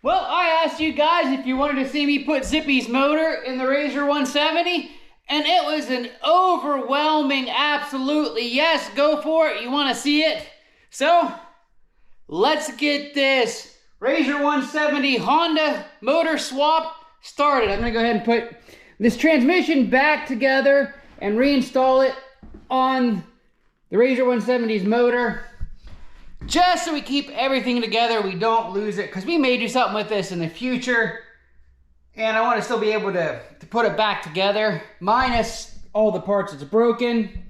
Well, I asked you guys if you wanted to see me put Zippy's motor in the RZR 170, and it was an overwhelming absolutely yes, go for it, you want to see it? So, let's get this RZR 170 Honda motor swap started. I'm going to go ahead and put this transmission back together and reinstall it on the RZR 170's motor. Just so we keep everything together, we don't lose it, because we may do something with this in the future. And I want to still be able to put it back together, minus all the parts that's broken.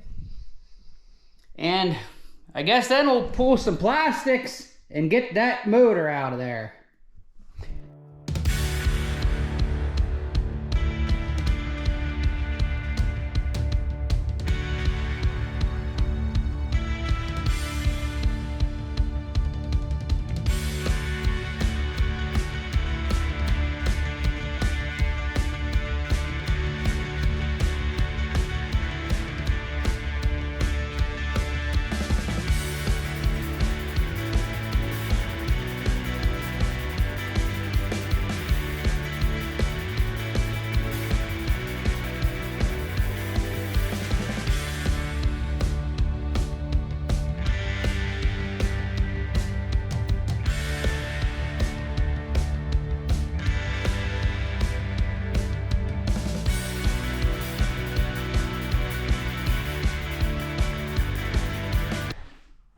And I guess then we'll pull some plastics and get that motor out of there.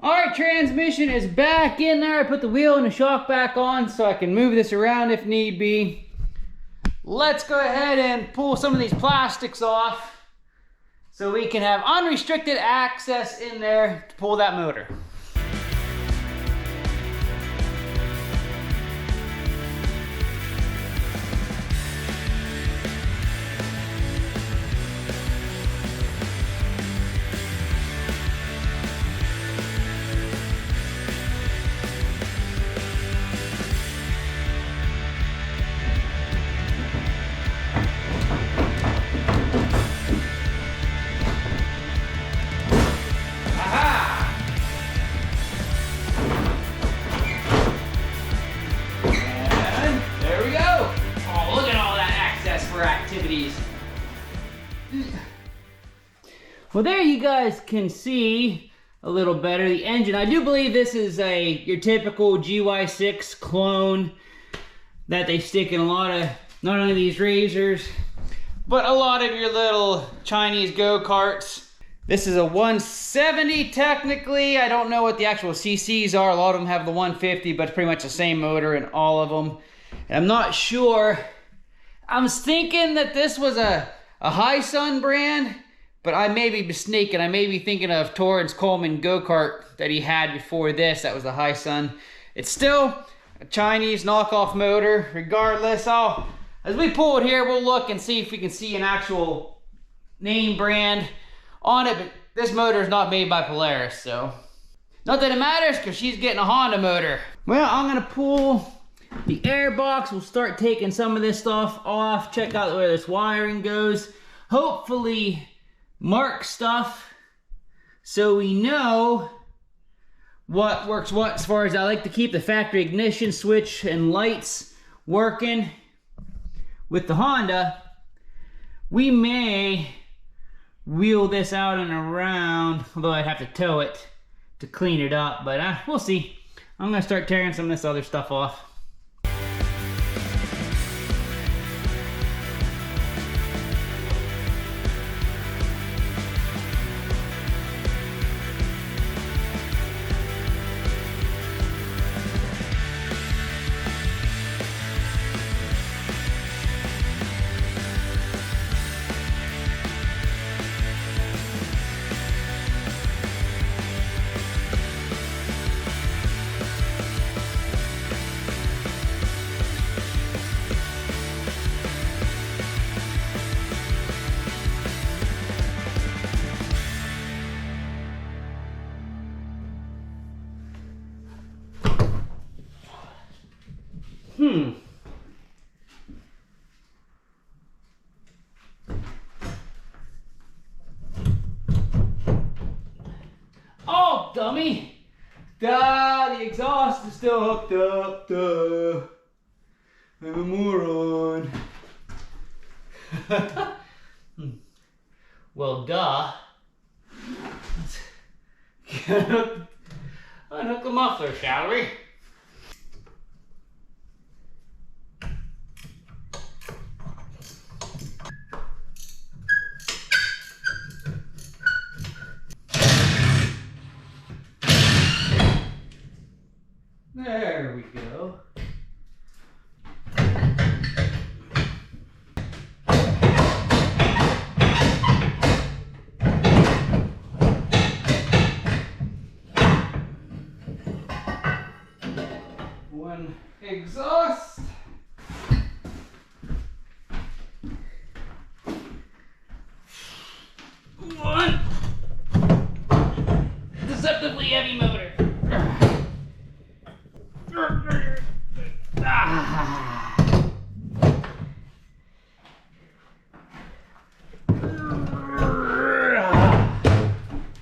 Alright, transmission is back in there. I put the wheel and the shock back on so I can move this around if need be. Let's go ahead and pull some of these plastics off so we can have unrestricted access in there to pull that motor. Well, there you guys can see a little better the engine. I do believe this is your typical GY6 clone that they stick in a lot of, not only these RZRs, but a lot of your little Chinese go-karts. This is a 170 technically. I don't know what the actual CCs are. A lot of them have the 150, but it's pretty much the same motor in all of them. And I'm not sure. I was thinking that this was a High Sun brand, but I may be mistaken. I may be thinking of Torrance Coleman go-kart that he had before this. That was the High Sun. It's still a Chinese knockoff motor. Regardless, as we pull it here, we'll look and see if we can see an actual name brand on it. But this motor is not made by Polaris, so not that it matters, because she's getting a Honda motor. Well, I'm gonna pull the air box. We'll start taking some of this stuff off. Check out where this wiring goes. Hopefully mark stuff so we know what works what, as far as I like to keep the factory ignition switch and lights working. With the Honda, we may wheel this out and around, although I'd have to tow it to clean it up, but we'll see. I'm gonna start tearing some of this other stuff off. Oh, dummy! Duh, the exhaust is still hooked up. Duh. I'm a moron. Well, duh. Let's unhook the muffler, shall we? There we go. One exhaust. One deceptively heavy motor.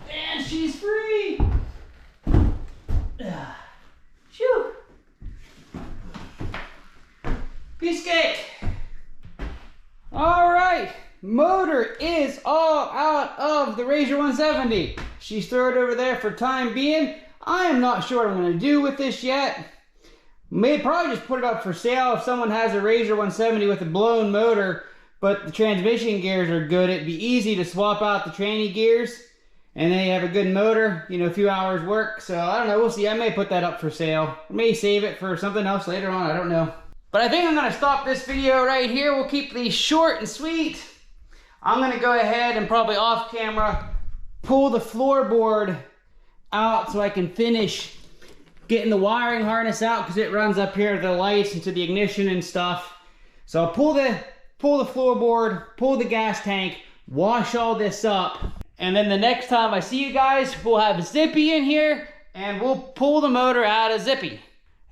And she's free. Phew. Piece cake. All right, motor is all out of the RZR 170. She's thrown over there for time being. I am not sure what I'm going to do with this yet. May probably just put it up for sale if someone has a RZR 170 with a blown motor, but the transmission gears are good. It'd be easy to swap out the tranny gears, and then you have a good motor, you know, a few hours work. So I don't know, we'll see. I may put that up for sale. I may save it for something else later on, I don't know. But I think I'm gonna stop this video right here. We'll keep these short and sweet. I'm gonna go ahead and probably off camera pull the floorboard out so I can finish getting the wiring harness out, because it runs up here to the lights and to the ignition and stuff. So I'll pull the floorboard, pull the gas tank, wash all this up, and then the next time I see you guys, we'll have Zippy in here and we'll pull the motor out of Zippy.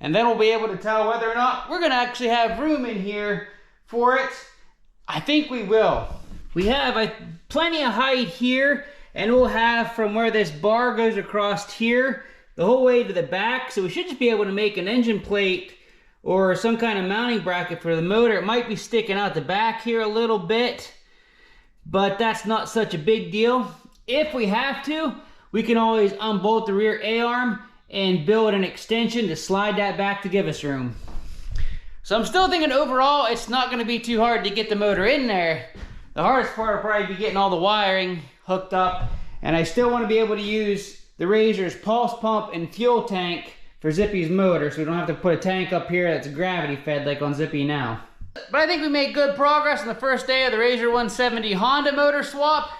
And then we'll be able to tell whether or not we're gonna actually have room in here for it. I think we will. We have plenty of height here, and we'll have from where this bar goes across here, the whole way to the back. So we should just be able to make an engine plate or some kind of mounting bracket for the motor. It might be sticking out the back here a little bit, but that's not such a big deal. If we have to, we can always unbolt the rear A-arm and build an extension to slide that back to give us room. So I'm still thinking overall it's not going to be too hard to get the motor in there. The hardest part will probably be getting all the wiring hooked up, and I still want to be able to use the RZR's pulse pump and fuel tank for Zippy's motor, so we don't have to put a tank up here that's gravity fed like on Zippy now. But I think we made good progress on the first day of the RZR 170 Honda motor swap.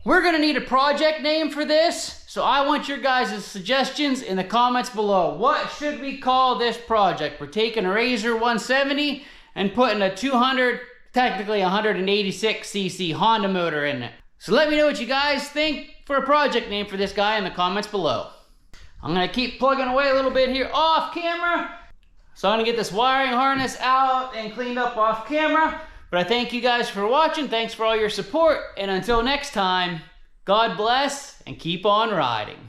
We're gonna need a project name for this, so I want your guys' suggestions in the comments below. What should we call this project? We're taking a RZR 170 and putting a 200, technically 186cc Honda motor in it. So let me know what you guys think for a project name for this guy in the comments below. I'm gonna keep plugging away a little bit here off camera. So I'm gonna get this wiring harness out and cleaned up off camera. But I thank you guys for watching. Thanks for all your support. And until next time, God bless and keep on riding.